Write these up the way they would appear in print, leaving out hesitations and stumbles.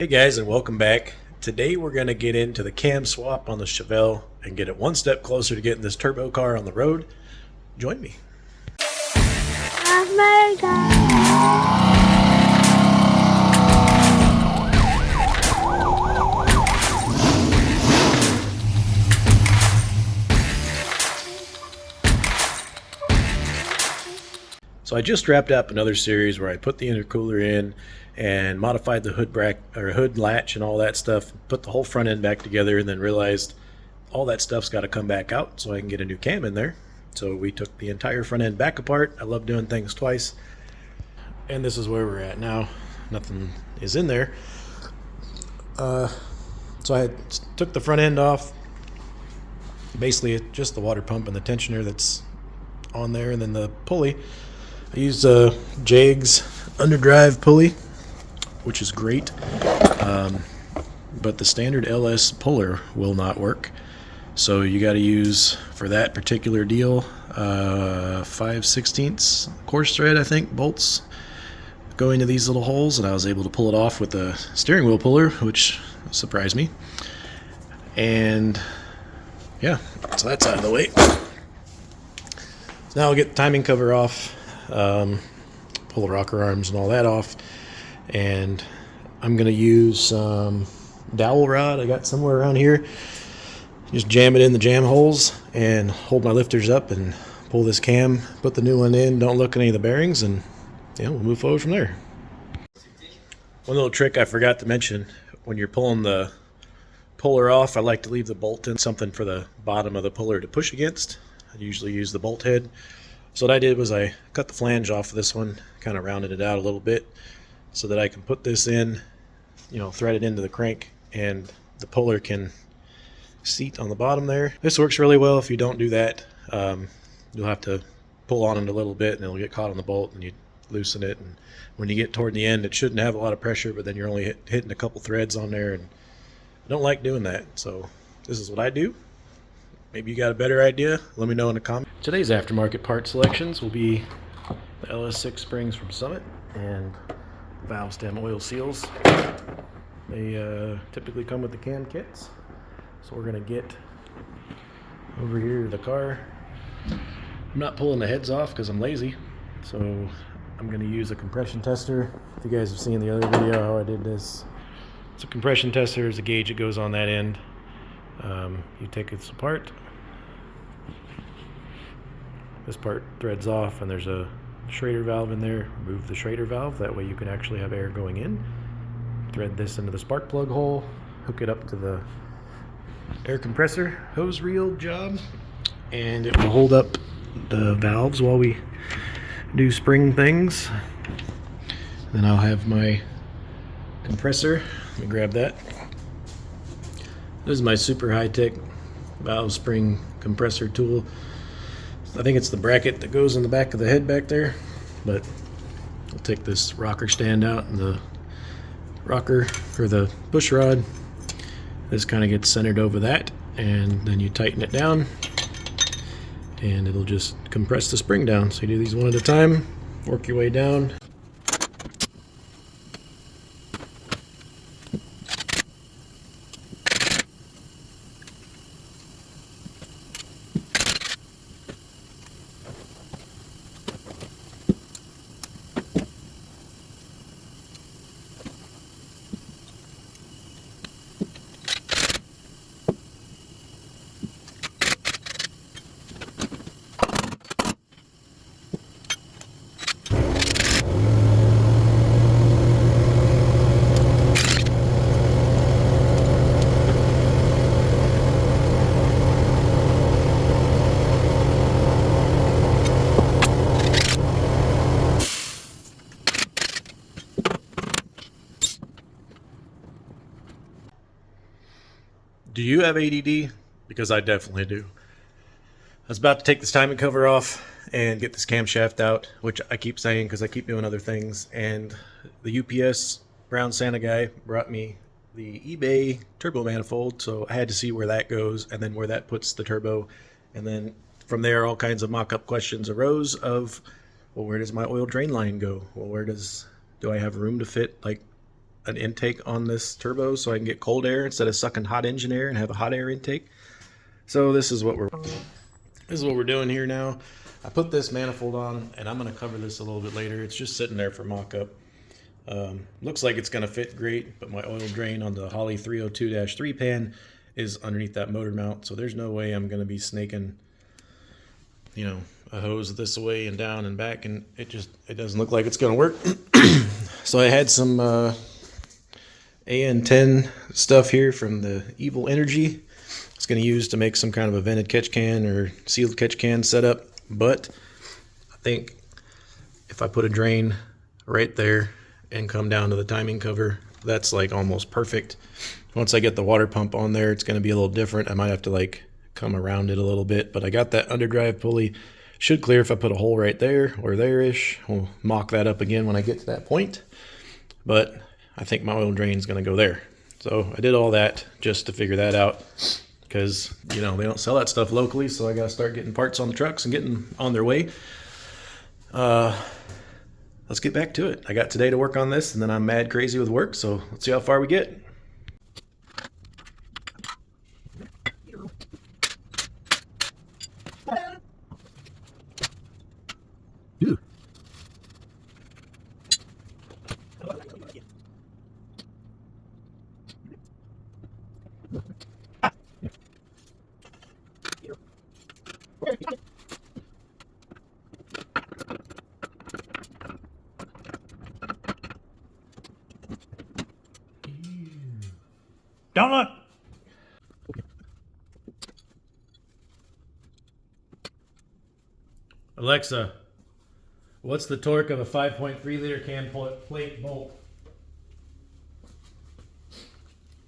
Hey guys, and welcome back. Today we're going to get into the cam swap on the Chevelle and get it one step closer to getting this turbo car on the road. Join me. So I just wrapped up another series where I put the intercooler in and modified the hood latch and all that stuff, put the whole front end back together, and then realized all that stuff's got to come back out so I can get a new cam in there. So we took the entire front end back apart. I love doing things twice. And this is where we're at now. Nothing is in there. So I took the front end off. Basically just the water pump and the tensioner that's on there, and then the pulley. I used a JAGS underdrive pulley, which is great, but the standard LS puller will not work. So you got to use, for that particular deal, 5/16 coarse thread, I think, bolts go into these little holes, and I was able to pull it off with the steering wheel puller, which surprised me. And yeah, so that's out of the way. So now I'll get the timing cover off, pull the rocker arms and all that off, and I'm going to use some dowel rod I got somewhere around here. Just jam it in the jam holes and hold my lifters up and pull this cam, put the new one in, don't look at any of the bearings, and yeah, we'll move forward from there. One little trick I forgot to mention, when you're pulling the puller off, I like to leave the bolt in something for the bottom of the puller to push against. I usually use the bolt head. So what I did was I cut the flange off of this one, kind of rounded it out a little bit so that I can put this in, thread it into the crank, and the puller can seat on the bottom there. This works really well. If you don't do that, you'll have to pull on it a little bit and it'll get caught on the bolt, and you loosen it, and when you get toward the end it shouldn't have a lot of pressure, but then you're only hitting a couple threads on there, and I don't like doing that. So this is what I do. Maybe you got a better idea, let me know in the comments. Today's aftermarket part selections will be the LS6 springs from Summit and valve stem oil seals. They typically come with the cam kits. So we're going to get over here to the car. I'm not pulling the heads off because I'm lazy, so I'm going to use a compression tester. If you guys have seen the other video how I did this. So compression tester is a gauge that goes on that end. You take this apart. This part threads off, and there's a Schrader valve in there. Remove the Schrader valve, that way you can actually have air going in. Thread this into the spark plug hole, hook it up to the air compressor hose reel job, and it will hold up the valves while we do spring things. Then I'll have my compressor. Let me grab that. This is my super high-tech valve spring compressor tool. I think it's the bracket that goes in the back of the head back there, but I'll take this rocker stand out, and the rocker, or the push rod, this kind of gets centered over that, and then you tighten it down and it'll just compress the spring down. So you do these one at a time, work your way down. Do you have ADD? Because I definitely do. I was about to take this timing cover off and get this camshaft out, which I keep saying because I keep doing other things, and the UPS Brown Santa guy brought me the eBay turbo manifold, so I had to see where that goes and then where that puts the turbo. And then from there, all kinds of mock-up questions arose of, well, where does my oil drain line go? Well, do I have room to fit like an intake on this turbo so I can get cold air instead of sucking hot engine air and have a hot air intake. So this is what we're doing here now. I put this manifold on, and I'm going to cover this a little bit later. It's just sitting there for mock-up. Looks like it's going to fit great, but my oil drain on the Holley 302-3 pan is underneath that motor mount, so there's no way I'm going to be snaking, you know, a hose this way and down and back, and it doesn't look like it's going to work. So I had some AN10 stuff here from the Evil Energy. It's going to use to make some kind of a vented catch can or sealed catch can setup, but I think if I put a drain right there and come down to the timing cover, that's like almost perfect. Once I get the water pump on there, it's going to be a little different. I might have to like come around it a little bit, but I got that underdrive pulley. Should clear if I put a hole right there or there-ish. We'll mock that up again when I get to that point, but I think my oil drain is going to go there. So I did all that just to figure that out, because, you know, they don't sell that stuff locally, so I got to start getting parts on the trucks and getting on their way. Let's get back to it. I got today to work on this, and then I'm mad crazy with work, so let's see how far we get. Don't look! Alexa, what's the torque of a 5.3 liter can plate bolt?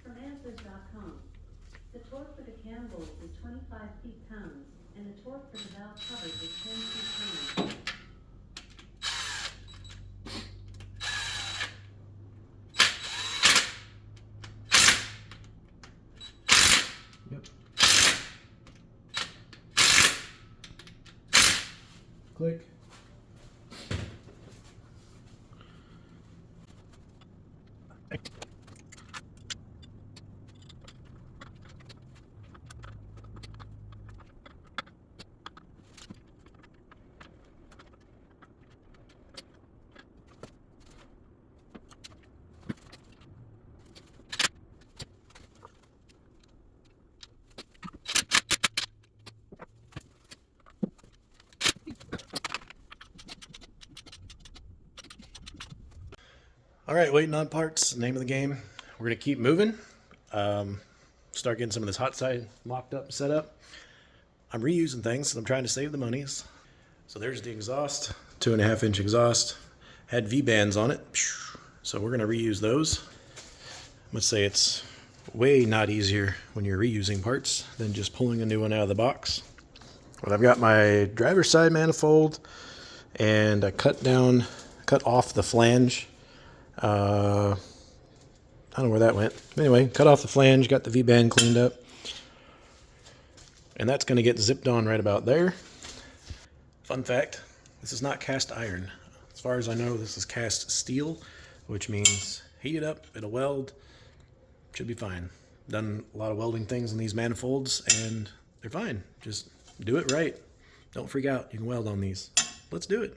From answers.com, the torque for the can bolt is 25 feet-pounds, and the torque for the valve covers is 10 feet-pounds. Yep. Click. All right, waiting on parts, name of the game. We're gonna keep moving. Start getting some of this hot side locked up, set up. I'm reusing things, and I'm trying to save the monies. So there's the exhaust, 2.5 inch exhaust. Had V-bands on it, so we're gonna reuse those. Let's say it's way not easier when you're reusing parts than just pulling a new one out of the box. But I've got my driver's side manifold, and I cut off the flange. I don't know where that went. Anyway, cut off the flange, got the V-band cleaned up. And that's going to get zipped on right about there. Fun fact, this is not cast iron. As far as I know, this is cast steel, which means heat it up, it'll weld, should be fine. Done a lot of welding things in these manifolds, and they're fine. Just do it right. Don't freak out, you can weld on these. Let's do it.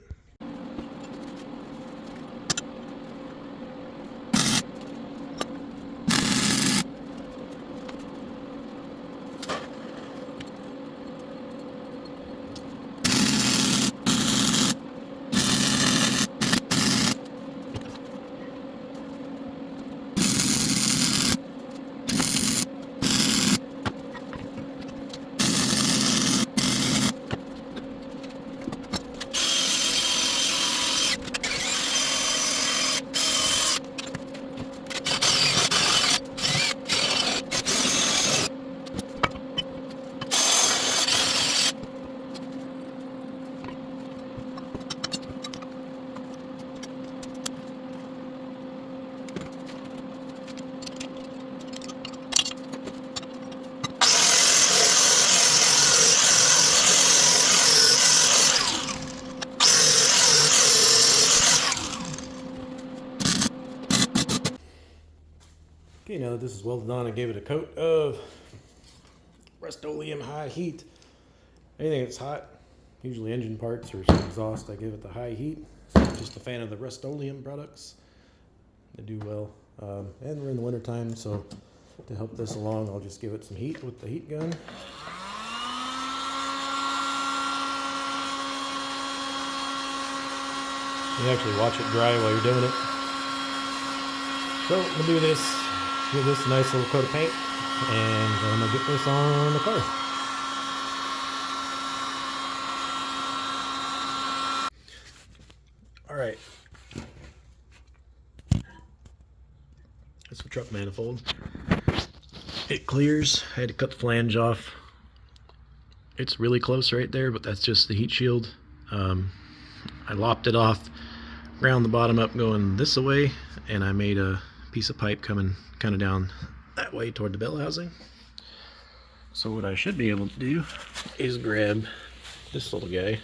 Okay, now that this is welded on, I gave it a coat of Rust-Oleum high heat. Anything that's hot, usually engine parts or some exhaust, I give it the high heat. Just a fan of the Rust-Oleum products. They do well. And we're in the winter time, so to help this along, I'll just give it some heat with the heat gun. You actually watch it dry while you're doing it. So I'm gonna do this, give this a nice little coat of paint, and I'm gonna get this on the car. All right. That's the truck manifold. It clears. I had to cut the flange off. It's really close right there, but that's just the heat shield. I lopped it off, ground the bottom up going this way, and I made a piece of pipe coming kind of down that way toward the bell housing. So what I should be able to do is grab this little guy,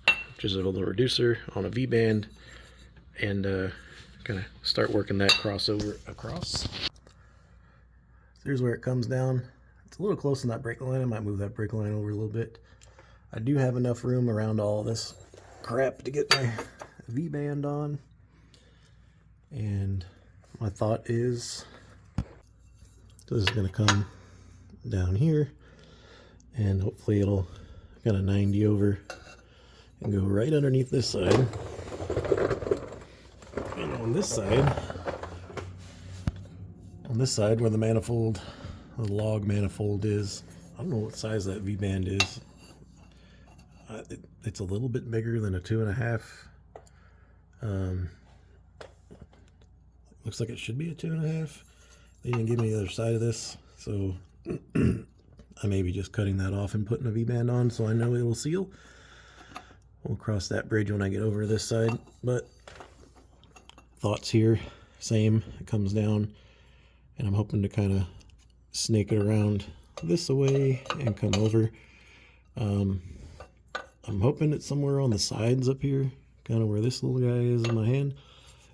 which is a little reducer on a V-band, and kind of start working that crossover across. Here's where it comes down. It's a little close to that brake line. I might move that brake line over a little bit. I do have enough room around all this crap to get my V-band on. And my thought is, this is going to come down here, and hopefully it'll kind of 90 over and go right underneath this side. And on this side where the manifold, the log manifold is, I don't know what size that V-band is. It's a little bit bigger than a 2.5. Looks like it should be a 2.5. They didn't give me the other side of this, so I may be just cutting that off and putting a V-band on so I know it will seal. We'll cross that bridge when I get over this side, but thoughts here, same. It comes down, and I'm hoping to kind of snake it around this way and come over. I'm hoping it's somewhere on the sides up here, kind of where this little guy is in my hand.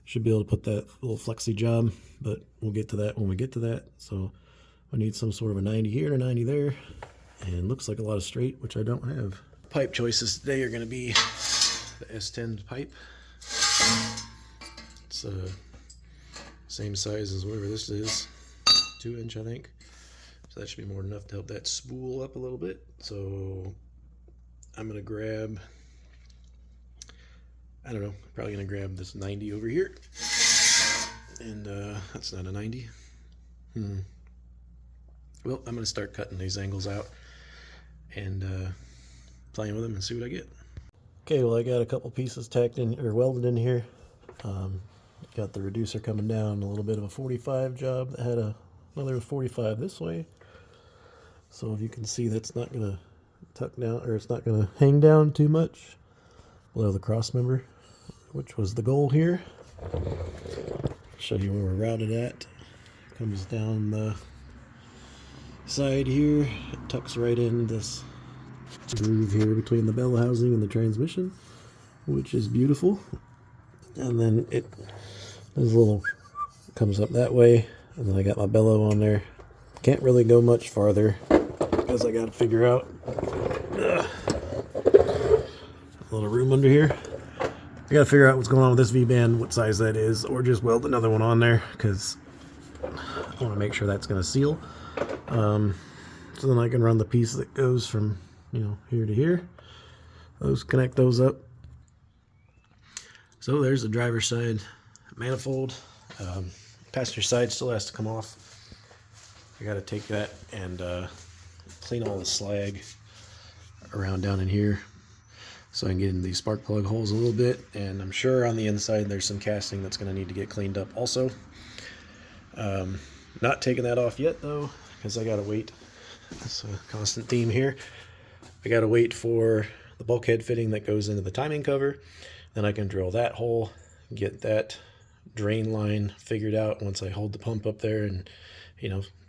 Should be able to put that little flexi job, but we'll get to that when we get to that. So I need some sort of a 90 here and a 90 there, and looks like a lot of straight, which I don't have. Pipe choices today are going to be the S10 pipe. It's same size as whatever this is, 2-inch I think. So that should be more than enough to help that spool up a little bit. So I'm going to grab, I don't know, probably going to grab this 90 over here. And that's not a 90. Well, I'm going to start cutting these angles out and playing with them and see what I get. Okay, well I got a couple pieces tacked in or welded in here. Got the reducer coming down, a little bit of a 45 job that had another 45 this way. So if you can see, that's not going to tuck down, or it's not going to hang down too much below the cross member, which was the goal here. Show you where we're routed at. Comes down the side here, it tucks right in this groove here between the bell housing and the transmission, which is beautiful. And then this little comes up that way, and then I got my bellow on there. Can't really go much farther because I got to figure out a little room under here. I got to figure out what's going on with this V-band, what size that is, or just weld another one on there because I want to make sure that's going to seal. So then I can run the piece that goes from, here to here. Connect those up. So there's the driver's side manifold. Passenger side still has to come off. I got to take that and clean all the slag around down in here so I can get in these spark plug holes a little bit. And I'm sure on the inside there's some casting that's going to need to get cleaned up also. Not taking that off yet though, because I got to wait. That's a constant theme here. I got to wait for the bulkhead fitting that goes into the timing cover. Then I can drill that hole, get that drain line figured out once I hold the pump up there and,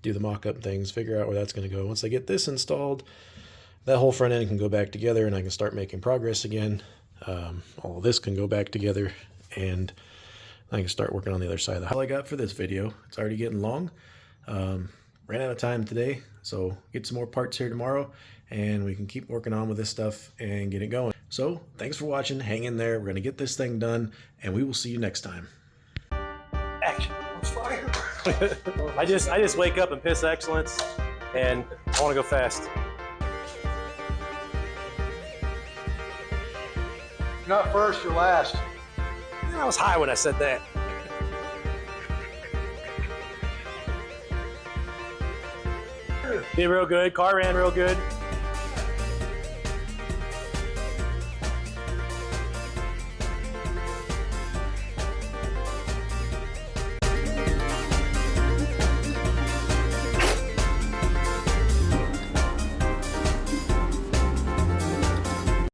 do the mock-up things, figure out where that's going to go. Once I get this installed, that whole front end can go back together and I can start making progress again. All of this can go back together, and I can start working on the other side of the house. All I got for this video. It's already getting long. Ran out of time today, so get some more parts here tomorrow, and we can keep working on with this stuff and get it going. So thanks for watching. Hang in there. We're gonna get this thing done, and we will see you next time. Action. I'm fire. I just wake up and piss excellence, and I want to go fast. You're not first, you're last. I was high when I said that. Did real good. Car ran real good.